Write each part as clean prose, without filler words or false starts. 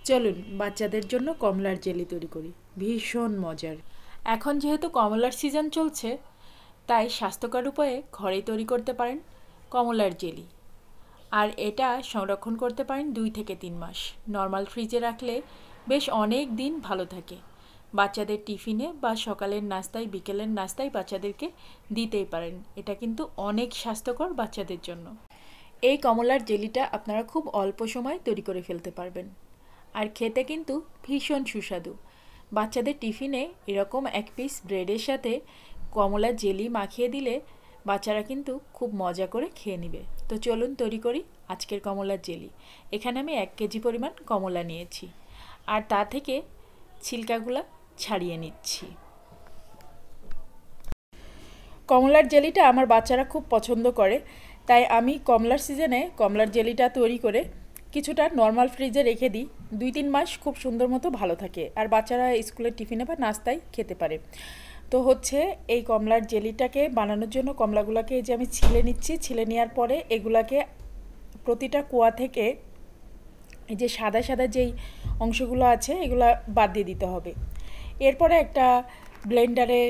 চলুন বাচ্চাদের জন্য কমলার জেলি তৈরি করি, ভীষণ মজার। এখন যেহেতু কমলার সিজন চলছে, তাই স্বাস্থ্যকর উপায়ে ঘরেই তৈরি করতে পারেন কমলার জেলি। আর এটা সংরক্ষণ করতে পারেন 2 থেকে 3 মাস। নর্মাল ফ্রিজে রাখলে বেশ অনেক দিন ভালো থাকে। বাচ্চাদের টিফিনে বা সকালের নাস্তায়, বিকেলের নাস্তায় বাচ্চাদেরকে দিতেই পারেন। এটা কিন্তু অনেক স্বাস্থ্যকর বাচ্চাদের জন্য। এই কমলার জেলিটা আপনারা খুব অল্প সময় তৈরি করে ফেলতে পারবেন, আর খেতে কিন্তু ভীষণ সুস্বাদু। বাচ্চাদের টিফিনে এরকম 1 পিস ব্রেডের সাথে কমলার জেলি মাখিয়ে দিলে বাচ্চারা কিন্তু খুব মজা করে খেয়ে নেবে। তো চলুন তৈরি করি আজকের কমলার জেলি। এখানে আমি 1 কেজি পরিমাণ কমলা নিয়েছি, আর তা থেকে ছিলকাগুলো ছাড়িয়ে নিচ্ছি। কমলার জেলিটা আমার বাচ্চারা খুব পছন্দ করে, তাই আমি কমলার সিজনে কমলার জেলিটা তৈরি করে কিছুটা নর্মাল ফ্রিজে রেখে দিই। 2-3 মাস খুব সুন্দর মতো ভালো থাকে, আর বাচ্চারা স্কুলের টিফিনে বা নাস্তায় খেতে পারে। তো হচ্ছে এই কমলার জেলিটাকে বানানোর জন্য কমলাগুলোকে এই যে আমি ছিলে নিচ্ছি। ছিলে নেওয়ার পরে এগুলাকে প্রতিটা কোয়া থেকে এই যে সাদা সাদা যেই অংশগুলো আছে এগুলো বাদ দিয়ে দিতে হবে। এরপরে একটা ব্লেন্ডারে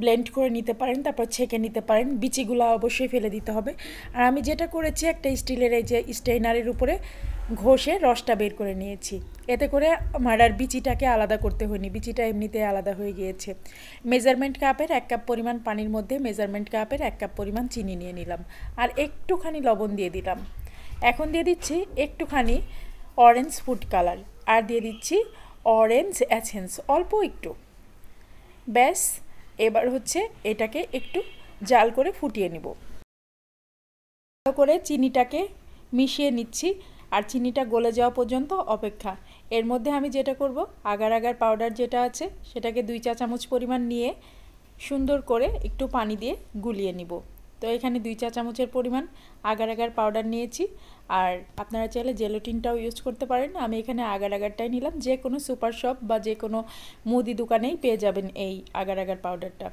ব্লেন্ড করে নিতে পারেন, তারপর ছেঁকে নিতে পারেন। বিচিগুলো অবশ্যই ফেলে দিতে হবে। আর আমি যেটা করেছি, একটা স্টিলের এই যে স্টেইনারের উপরে ঘষে রসটা বের করে নিয়েছি। এতে করে আমার আর বিচিটাকে আলাদা করতে হয়নি, বিচিটা এমনিতে আলাদা হয়ে গিয়েছে। মেজারমেন্ট কাপের 1 কাপ পরিমাণ পানির মধ্যে মেজারমেন্ট কাপের 1 কাপ পরিমাণ চিনি নিয়ে নিলাম, আর একটুখানি লবণ দিয়ে দিলাম। এখন দিয়ে দিচ্ছি একটুখানি অরেঞ্জ ফুড কালার, আর দিয়ে দিচ্ছি অরেঞ্জ এসেন্স অল্প একটু। ব্যাস, এবার হচ্ছে এটাকে একটু জাল করে ফুটিয়ে নিব। ভালো করে চিনিটাকে মিশিয়ে নিচ্ছি, আর চিনিটা গলে যাওয়া পর্যন্ত অপেক্ষা। এর মধ্যে আমি যেটা করব, আগার আগার পাউডার যেটা আছে সেটাকে 2 চা চামচ পরিমাণ নিয়ে সুন্দর করে একটু পানি দিয়ে গুলিয়ে নিব। তো এখানে 2 চা চামচের পরিমাণ আগার আগার পাউডার নিয়েছি, আর আপনারা চাইলে জেলাটিনটাও ইউজ করতে পারেন। আমি এখানে আগার আগারটাই নিলাম। যে কোনো সুপার শপ বা যে কোনো মুদি দোকানেই পেয়ে যাবেন এই আগার আগার পাউডারটা।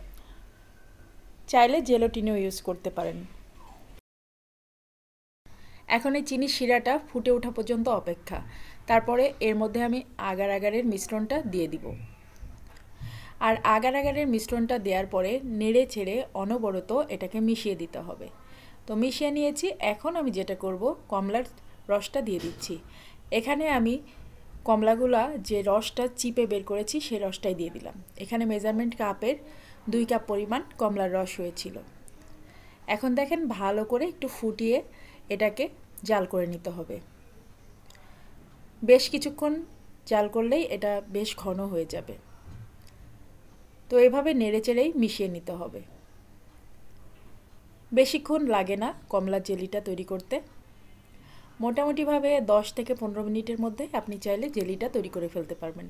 চাইলে জেলাটিনও ইউজ করতে পারেন। এখন এই চিনির শিরাটা ফুটে ওঠা পর্যন্ত অপেক্ষা। তারপরে এর মধ্যে আমি আগার আগারের মিশ্রণটা দিয়ে দিব। আর আগার আগারের মিশ্রণটা দেওয়ার পরে নেড়ে ছেড়ে অনবরত এটাকে মিশিয়ে দিতে হবে। তো মিশিয়ে নিয়েছি। এখন আমি যেটা করব, কমলার রসটা দিয়ে দিচ্ছি। এখানে আমি কমলাগুলা যে রসটা চিপে বের করেছি সেই রসটাই দিয়ে দিলাম। এখানে মেজারমেন্ট কাপের 2 কাপ পরিমাণ কমলার রস হয়েছিল। এখন দেখেন ভালো করে একটু ফুটিয়ে এটাকে জাল করে নিতে হবে। বেশ কিছুক্ষণ জাল করলেই এটা বেশ ঘন হয়ে যাবে। তো এভাবে নেড়েচেড়েই মিশিয়ে নিতে হবে। বেশিক্ষণ লাগে না কমলার জেলিটা তৈরি করতে। মোটামুটিভাবে 10 থেকে 15 মিনিটের মধ্যে আপনি চাইলে জেলিটা তৈরি করে ফেলতে পারবেন।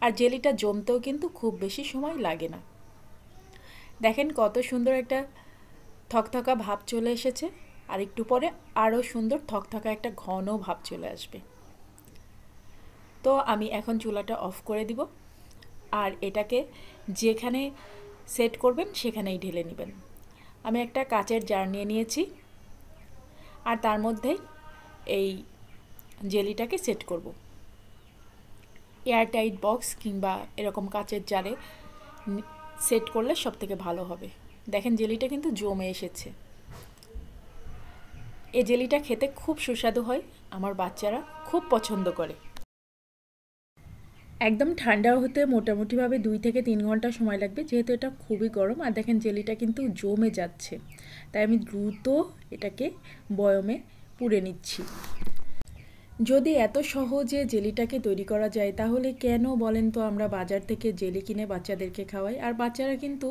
আর জেলিটা জমতেও কিন্তু খুব বেশি সময় লাগে না। দেখেন কত সুন্দর একটা থকথকা ভাব চলে এসেছে, আর একটু পরে আরও সুন্দর থকথকা একটা ঘন ভাব চলে আসবে। তো আমি এখন চুলাটা অফ করে দিব, আর এটাকে যেখানে সেট করবেন সেখানেই ঢেলে নেবেন। আমি একটা কাচের জার নিয়ে নিয়েছি, আর তার মধ্যে এই জেলিটাকে সেট করব। এয়ারটাইট বক্স কিংবা এরকম কাচের জারে সেট করলে সবথেকে ভালো হবে। দেখেন জেলিটা কিন্তু জমে এসেছে। এই জেলিটা খেতে খুব সুস্বাদু হয়, আমার বাচ্চারা খুব পছন্দ করে। একদম ঠান্ডা হতে মোটামুটিভাবে 2 থেকে 3 ঘন্টা সময় লাগবে, যেহেতু এটা খুবই গরম। আর দেখেন জেলিটা কিন্তু জমে যাচ্ছে, তাই আমি দ্রুত এটাকে বয়মে পুরে নিচ্ছি। যদি এত সহজে জেলিটাকে তৈরি করা যায়, তাহলে কেন বলেন তো আমরা বাজার থেকে জেলি কিনে বাচ্চাদেরকে খাওয়াই? আর বাচ্চারা কিন্তু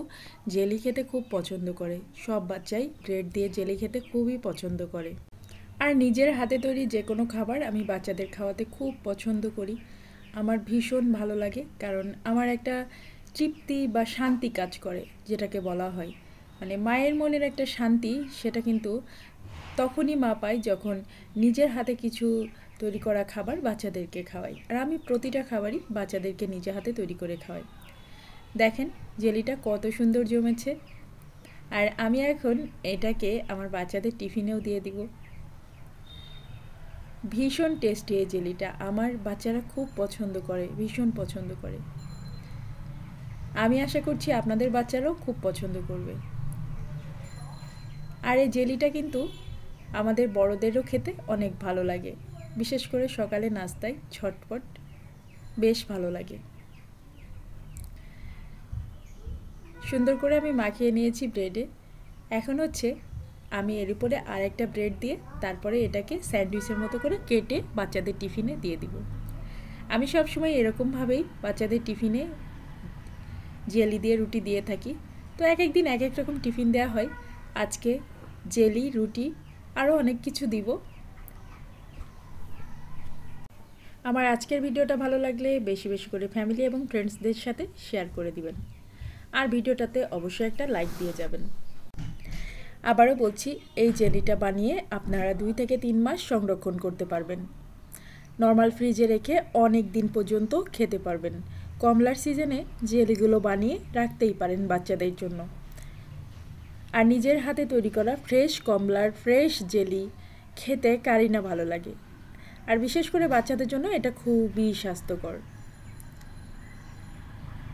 জেলি খেতে খুব পছন্দ করে। সব বাচ্চাই ব্রেড দিয়ে জেলি খেতে খুবই পছন্দ করে। আর নিজের হাতে তৈরি যে কোনো খাবার আমি বাচ্চাদের খাওয়াতে খুব পছন্দ করি। আমার ভীষণ ভালো লাগে, কারণ আমার একটা তৃপ্তি বা শান্তি কাজ করে, যেটাকে বলা হয় মানে মায়ের মনের একটা শান্তি। সেটা কিন্তু তখনই মা পায় যখন নিজের হাতে কিছু তৈরি করা খাবার বাচ্চাদেরকে খাওয়াই। আর আমি প্রতিটা খাবারই বাচ্চাদেরকে নিজে হাতে তৈরি করে খাওয়াই। দেখেন জেলিটা কত সুন্দর জমেছে। আর আমি এখন এটাকে আমার বাচ্চাদের টিফিনেও দিয়ে দিব। ভীষণ টেস্টি এই জেলিটা, আমার বাচ্চারা খুব পছন্দ করে, ভীষণ পছন্দ করে। আমি আশা করছি আপনাদের বাচ্চারাও খুব পছন্দ করবে। আর এই জেলিটা কিন্তু আমাদের বড়দেরও খেতে অনেক ভালো লাগে, বিশেষ করে সকালে নাস্তায় ঝটপট বেশ ভালো লাগে। সুন্দর করে আমি মাখিয়ে নিয়েছি ব্রেডে। এখন হচ্ছে আমি এর উপরে আরেকটা ব্রেড দিয়ে তারপরে এটাকে স্যান্ডউইচের মতো করে কেটে বাচ্চাদের টিফিনে দিয়ে দিব। আমি সবসময় এরকমভাবেই বাচ্চাদের টিফিনে জেলি দিয়ে রুটি দিয়ে থাকি। তো এক এক দিন এক এক রকম টিফিন দেওয়া হয়। আজকে জেলি, রুটি আরও অনেক কিছু দিব। আমার আজকের ভিডিওটা ভালো লাগলে বেশি বেশি করে ফ্যামিলি এবং ফ্রেন্ডসদের সাথে শেয়ার করে দিবেন, আর ভিডিওটাতে অবশ্যই একটা লাইক দিয়ে যাবেন। আবারও বলছি, এই জেলিটা বানিয়ে আপনারা 2 থেকে 3 মাস সংরক্ষণ করতে পারবেন। নর্মাল ফ্রিজে রেখে অনেক দিন পর্যন্ত খেতে পারবেন। কমলার সিজনে জেলিগুলো বানিয়ে রাখতেই পারেন বাচ্চাদের জন্য। আর নিজের হাতে তৈরি করা ফ্রেশ কমলার ফ্রেশ জেলি খেতে কারই না ভালো লাগে। আর বিশেষ করে বাচ্চাদের জন্য এটা খুবই স্বাস্থ্যকর।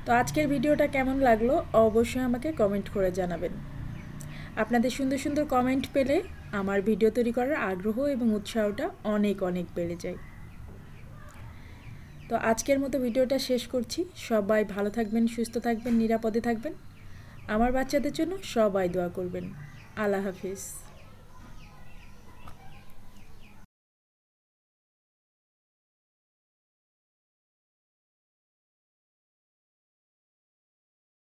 তো আজকের ভিডিওটা কেমন লাগলো অবশ্যই আমাকে কমেন্ট করে জানাবেন। আপনাদের সুন্দর সুন্দর কমেন্ট পেলে আমার ভিডিও তৈরি করার আগ্রহ এবং উৎসাহটা অনেক অনেক বেড়ে যায়। তো আজকের মতো ভিডিওটা শেষ করছি। সবাই ভালো থাকবেন, সুস্থ থাকবেন, নিরাপদে থাকবেন। আমার বাচ্চাদের জন্য সবাই দোয়া করবেন। আল্লাহ হাফিজ।